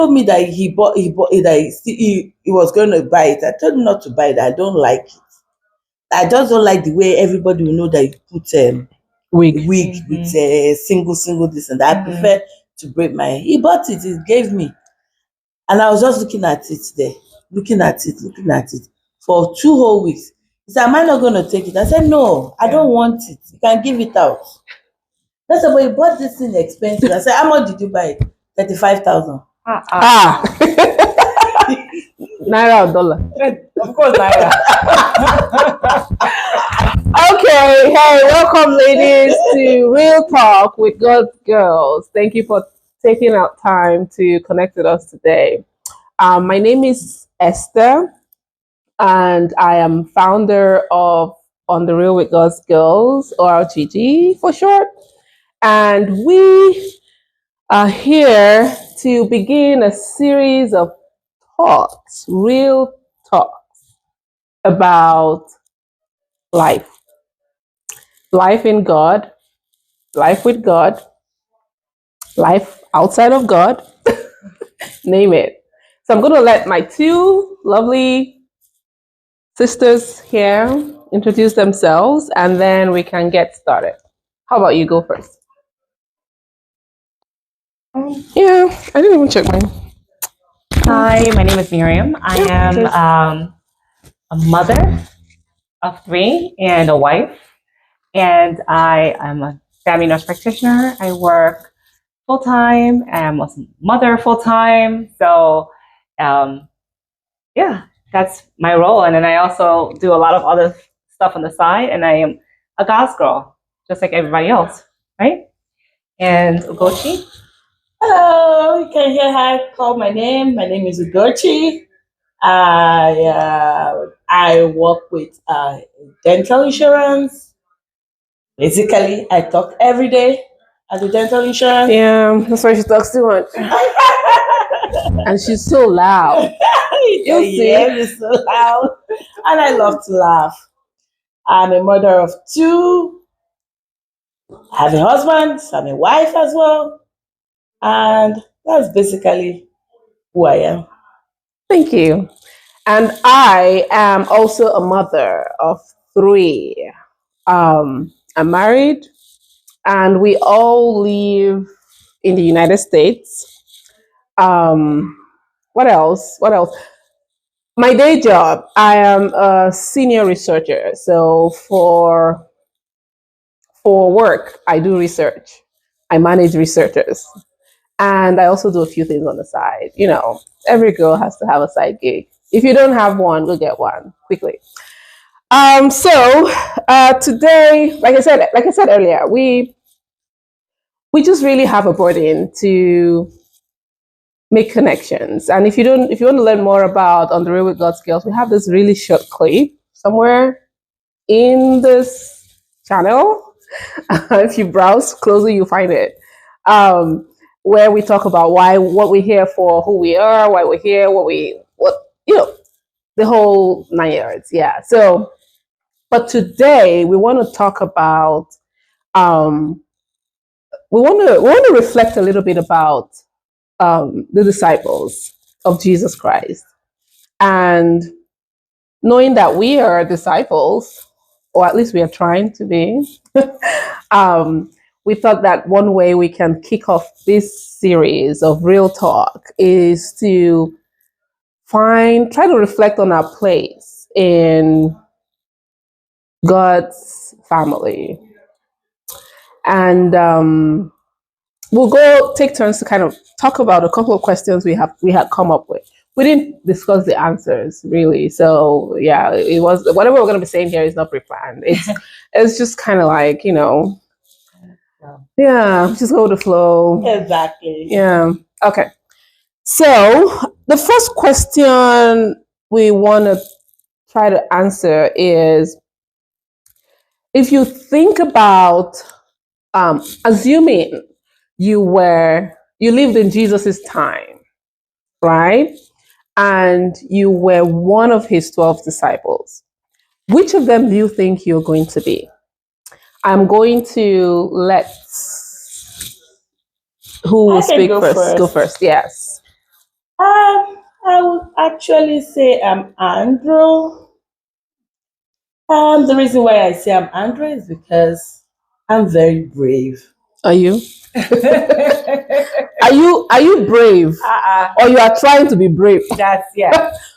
told me that he was going to buy it. I told him not to buy it. I don't like it. I just don't like the way everybody will know that you put Wig. wig with a single this and that. I prefer to braid my hair. He bought it. He gave me, and I was just looking at it there, looking at it for 2 whole weeks. He said, "Am I not going to take it?" I said, "No, I don't want it. You can give it out." That's why you bought this thing expensive. I said, "How much did you buy it?" 35,000. Ah. Naira or dollar? Of course, Naira. Okay, hey, welcome, ladies, to Real Talk with God's Girls. Thank you for taking out time to connect with us today. My name is Esther, and I am founder of On the Real with God's Girls, or RGG for short. And we are here to begin a series of talks, real talks about life. Life in God, life with God, life outside of God, name it. So I'm going to let my two lovely sisters here introduce themselves, and then we can get started. How about you go first? Yeah, I didn't even check mine. Hi, my name is Miriam. I am a mother of 3 and a wife, and I am a family nurse practitioner. I work full-time. I'm a mother full-time. So, yeah, that's my role. And then I also do a lot of other stuff on the side, and I am a God's girl, just like everybody else, right? And Ugochi? Hello, you can hear her call my name. My name is Ugochi. I work with dental insurance. Basically, I talk every day at the dental insurance. Yeah, that's why she talks too much. And she's so loud. You'll see. It's so loud. And I love to laugh. I'm a mother of 2. I have a husband. I'm a wife as well. And that's basically who I am. Thank you. And I am also a mother of 3. I'm married, and we all live in the United States. What else? My day job, I am a senior researcher. So for work, I do research. I manage researchers. And I also do a few things on the side. You know, every girl has to have a side gig. If you don't have one, go get one quickly. Today, like I said earlier, we just really have a burden to make connections. And if you want to learn more about On the Real with God's Girls, we have this really short clip somewhere in this channel. If you browse closely, you'll find it. Where we talk about what we're here for, who we are, why we're here, the whole 9 yards. Yeah. So, but today we want to talk about, we want to reflect a little bit about the disciples of Jesus Christ, and knowing that we are disciples, or at least we are trying to be. We thought that one way we can kick off this series of Real Talk is to try to reflect on our place in God's family. And we'll go take turns to kind of talk about a couple of questions we had come up with. We didn't discuss the answers really. So yeah, it was whatever we're going to be saying here is not pre-planned. It's just kind of like, yeah, just go with the flow. Exactly. Yeah. Okay. So the first question we want to try to answer is, if you think about assuming you lived in Jesus's time, right? And you were one of his 12 disciples, which of them do you think you're going to be? I'm going to let who will speak first go first. Yes. actually say I'm Andrew. The reason why I say I'm Andrew is because I'm very brave. Are you? Are you brave? Or you are trying to be brave? That's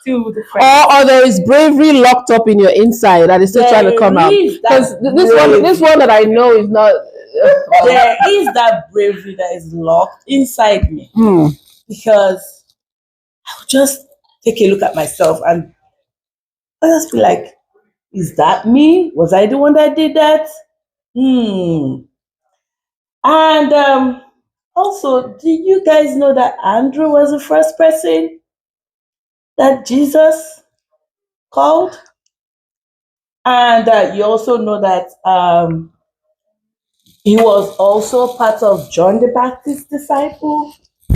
two different. Or there is bravery locked up in your inside that is still trying to come out. Because this one that I know is not. There is that bravery that is locked inside me. Because I'll just take a look at myself and I just feel like, is that me? Was I the one that did that? And also, do you guys know that Andrew was the first person that Jesus called? And you also know that he was also part of John the Baptist's disciple.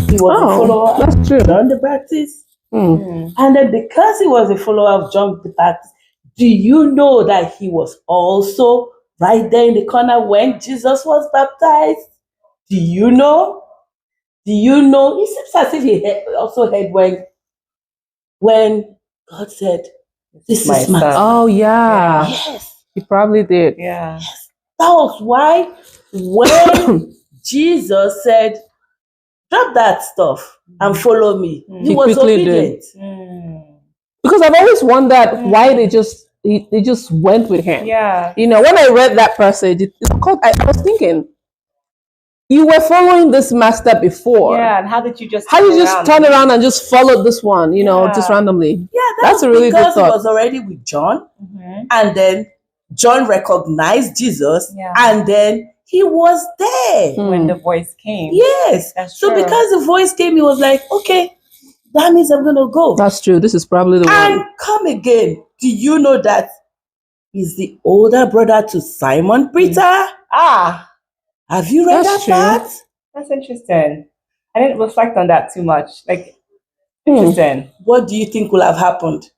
He was a follower that's true. of John the Baptist. And then because he was a follower of John the Baptist, do you know that he was also right there in the corner when Jesus was baptized? Do you know? Do you know? It seems as if he also heard when God said, "This is my son." Oh yeah. Yes. He probably did. Yeah. Yes. That was why when Jesus said, "Drop that stuff and follow me," he was quickly did. obedient. Because I've always wondered why they just went with him. Yeah. You know, when I read that passage, I was thinking, you were following this master before. Yeah, and how did you just turn around and just follow this one, you know, just randomly? Yeah, that's a really good because thought. He was already with John, and then John recognized Jesus, and then he was there when the voice came. Yes, that's so true. because the voice came, he was like, "Okay, that means I'm gonna go." That's true. This is probably the one. And come again. Do you know that he's the older brother to Simon Peter? Have you read that part? That's interesting. I didn't reflect on that too much. Like, interesting. What do you think will have happened?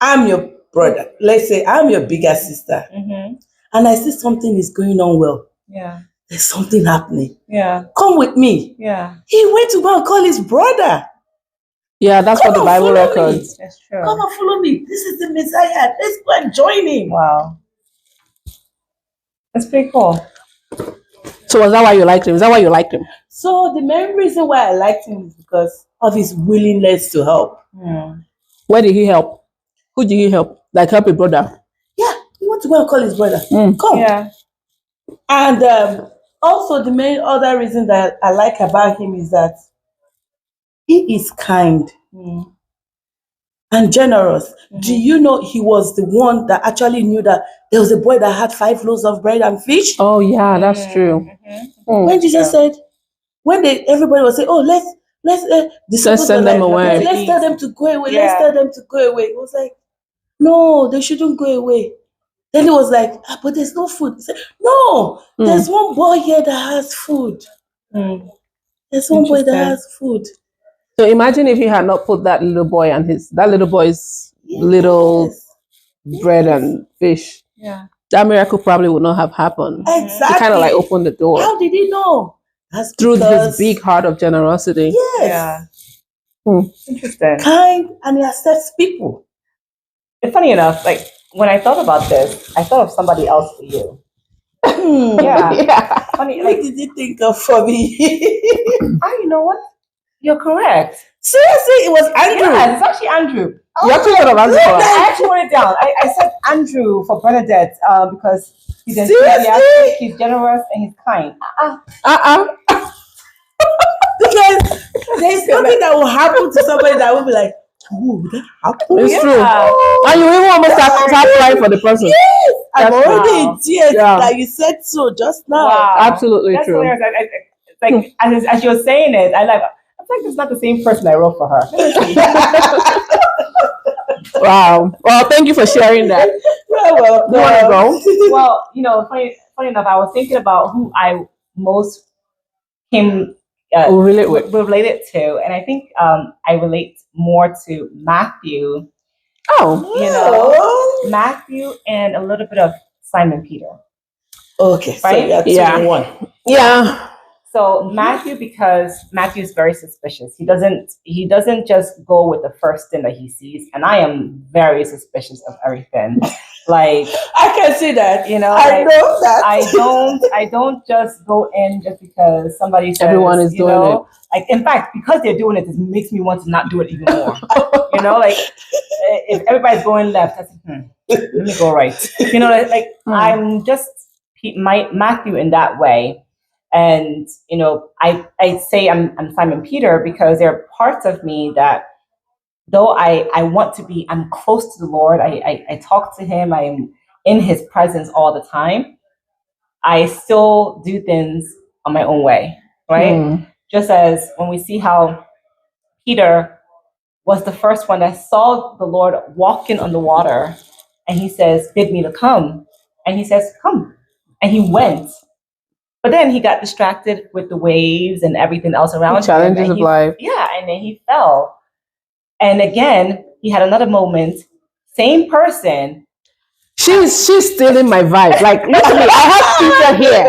I'm your brother. Let's say I'm your bigger sister. And I see something is going on well. Yeah. There's something happening. Yeah. Come with me. Yeah. He went to go and call his brother. Yeah, that's what the Bible records. That's true. Come and follow me. This is the Messiah. Let's go and join him. Wow. That's pretty cool. So was that why you liked him? Is that why you liked him? So the main reason why I liked him is because of his willingness to help. Where did he help? Who did he help? Like help a brother? Yeah, he went to go and call his brother. Come. Yeah. And also the main other reason that I like about him is that he is kind and generous. Do you know he was the one that actually knew that there was a boy that had 5 loaves of bread and fish? Oh yeah, that's true. When Jesus said, when everybody was saying, "Oh, let's send them away. Let's tell them to go away. Let's tell them to go away." It was like, no, they shouldn't go away. Then it was like, but there's no food. He said, no, there's one boy here that has food. There's one boy that has food. So imagine if he had not put that little boy and that little boy's little bread and fish. Yeah. That miracle probably would not have happened. Exactly. He kind of like opened the door. How did he know? That's through his big heart of generosity. Yes. Yeah. Interesting. Kind, and he accepts people. And funny enough, like when I thought about this, I thought of somebody else for you. Yeah. Funny. What did you think of for me? You know what? You're correct. Seriously, it was Andrew. Yeah, it's actually Andrew. You actually thought of Andrew. I actually wrote it down. I said Andrew for Bernadette because he's Seriously? he's generous and he's kind. Because there's nothing that will happen to somebody that will be like, oh, that happened. It's true. And you even almost start crying for the person. Yes, I'm That's already in tears that you said so just now. Wow. Absolutely That's true. hilarious. It's like as you were saying it, I think it's not the same person I wrote for her. Wow. Well, thank you for sharing that. You're welcome. You want to go? Well, funny enough, I was thinking about who I most came related to, and I think I relate more to Matthew. Oh, Matthew and a little bit of Simon Peter. Okay, right? So yeah. Yeah. So Matthew, because Matthew is very suspicious. He doesn't just go with the first thing that he sees. And I am very suspicious of everything. Like, I can see that. you know, I like, know that. I don't just go in just because somebody says Everyone is doing it. Like, in fact, because they're doing it makes me want to not do it even more. Like, if everybody's going left, I say, let me go right. I'm just Matthew in that way. And, I say I'm Simon Peter because there are parts of me that, though I want to be, I'm close to the Lord. I talk to him. I am in his presence all the time. I still do things on my own way, right? Just as when we see how Peter was the first one that saw the Lord walking on the water, and he says, bid me to come. And he says, come. And he went. But then he got distracted with the waves and everything else around him. Challenges of life. Yeah, and then he fell. And again, he had another moment. Same person. She's stealing my vibe. Like, look at me. I have Peter here.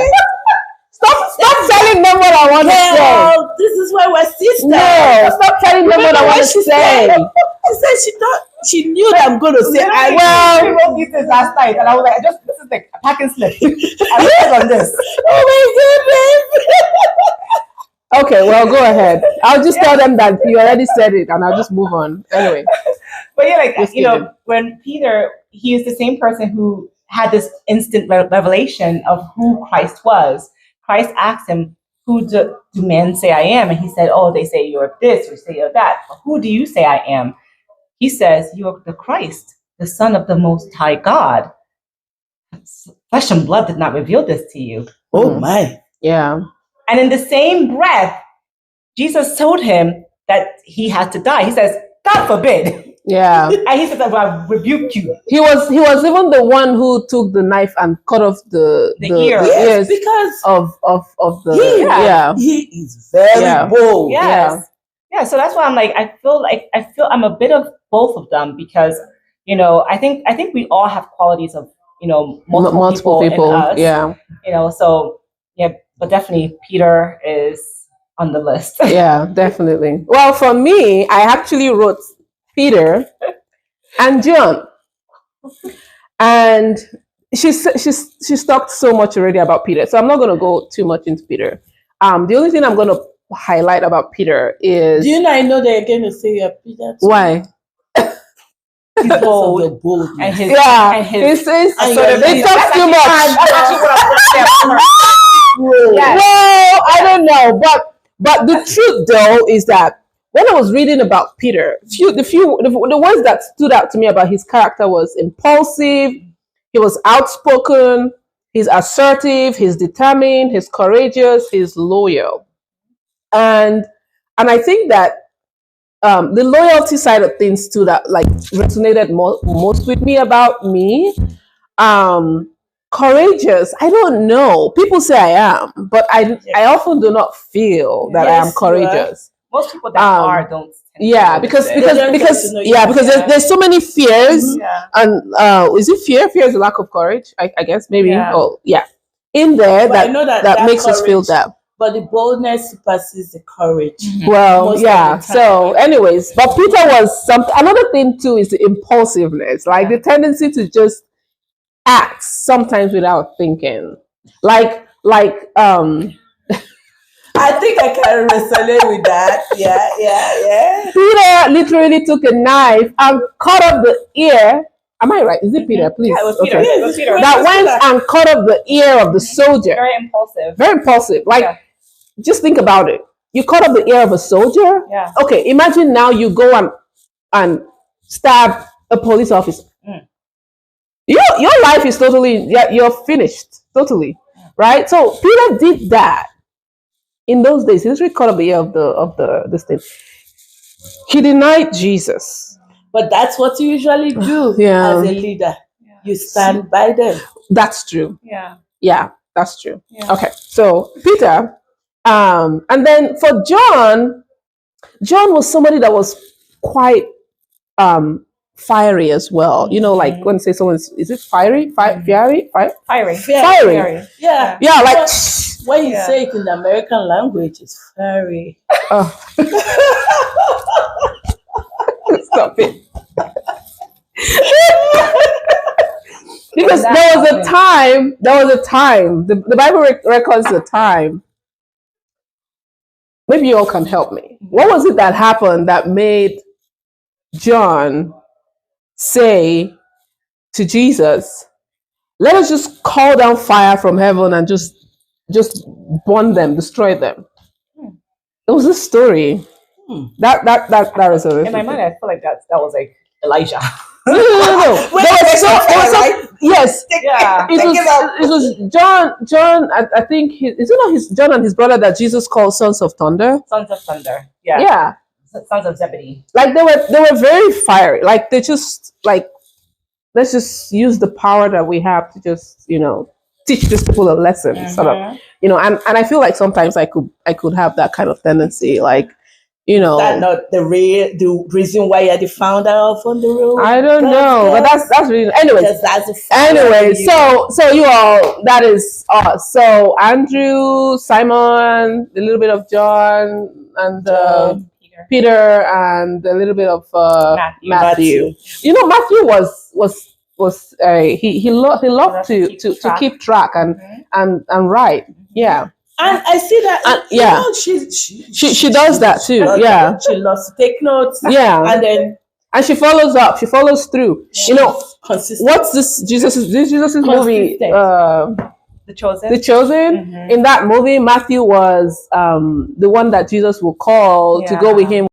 Stop telling them what I want to say. Well, this is why we're sisters. No, stop telling them what I want to say. She said she thought she knew that I'm going to say. We wrote these things last night, and I was like, this is like a packing slip. I was on this. Oh my goodness. Okay, well, go ahead. I'll just tell them that you already said it, and I'll just move on. Anyway. But yeah, when Peter, he is the same person who had this instant revelation of who Christ was. Christ asked him, who do men say I am? And he said, oh, they say you're this, or say you're that. But who do you say I am? He says, you are the Christ, the Son of the Most High God. Flesh and blood did not reveal this to you. Oh my. Yeah. And in the same breath, Jesus told him that he had to die. He says, God forbid. Yeah. And he says, I rebuke you. He was even the one who took the knife and cut off the ear. ears Because of the he is very bold. Yes. Yeah. So that's why I'm like, I feel I'm a bit of both of them because, I think we all have qualities of, multiple people in us. Yeah. So yeah, but definitely Peter is on the list. Yeah, definitely. Well, for me, I actually wrote Peter and John, and she's talked so much already about Peter, so I'm not going to go too much into Peter. The only thing I'm going to highlight about Peter is, do you know? I know they're going to say you're Peter too. Why? He's bold. The boldness. And his, it talks too much. Well, I don't know, but the truth though is that when I was reading about Peter, the words that stood out to me about his character was impulsive, he was outspoken, he's assertive, he's determined, he's courageous, he's loyal. And I think that the loyalty side of things too that like resonated most with me about me. Courageous, I don't know. People say I am, but I often do not feel that I am courageous. Most people that are don't. Because there's so many fears, and is it fear? Fear is a lack of courage, I guess maybe. In there that makes us feel that. But the boldness supersedes the courage. Mm-hmm. Well, so anyways, but Peter was another thing too is the impulsiveness, like the tendency to just act sometimes without thinking. Like I think I can resonate with that. Yeah. Peter literally took a knife and cut off the ear. Am I right? Is it Peter? Please. Yeah, it was Peter. Okay. It was Peter. That went and cut off the ear of the soldier. Very impulsive. Very impulsive. Like, just think about it. You cut off the ear of a soldier. Yeah. Okay, imagine now you go and stab a police officer. Mm. Your life is totally, you're finished. Totally. Right? So Peter did that. In those days, he literally cut off the ear of this thing. He denied Jesus. But that's what you usually do as a leader. Yeah. You stand by them. That's true. Yeah, that's true. Yeah. Okay, so Peter, and then for John was somebody that was quite fiery as well. You know, like when say someone's, is it fiery? Fiery? Fiery. Fiery. Yeah. Yeah, like When you say it in the American language, it's fiery. oh. Stop it. Because there was a time, the Bible records the time. Maybe you all can help me. What was it that happened that made John say to Jesus, let us just call down fire from heaven and just burn them, destroy them? It was a story. That is a In my mind, I feel like that was like Elijah. No. There was yes. Yeah. It was John. I think is it not his John and his brother that Jesus called sons of thunder? Sons of thunder. Yeah. Yeah. Sons of Zebedee. Like they were very fiery. Like they just like, let's just use the power that we have to just, teach these people a lesson, sort of, and I feel like sometimes I could have that kind of tendency, like, That's not the reason why you're the founder of On the Road. I don't know, but that's really anyway. So you all, that is us. So Andrew, Simon, a little bit of John, and Peter, and a little bit of Matthew. Matthew was he loved to keep track and write. Yeah. And I see that, she does that too. Yeah, she loves to take notes. Yeah, and she follows up. She follows through. Consistent. What's this Jesus's movie? The Chosen. The Chosen. In that movie, Matthew was the one that Jesus will call to go with him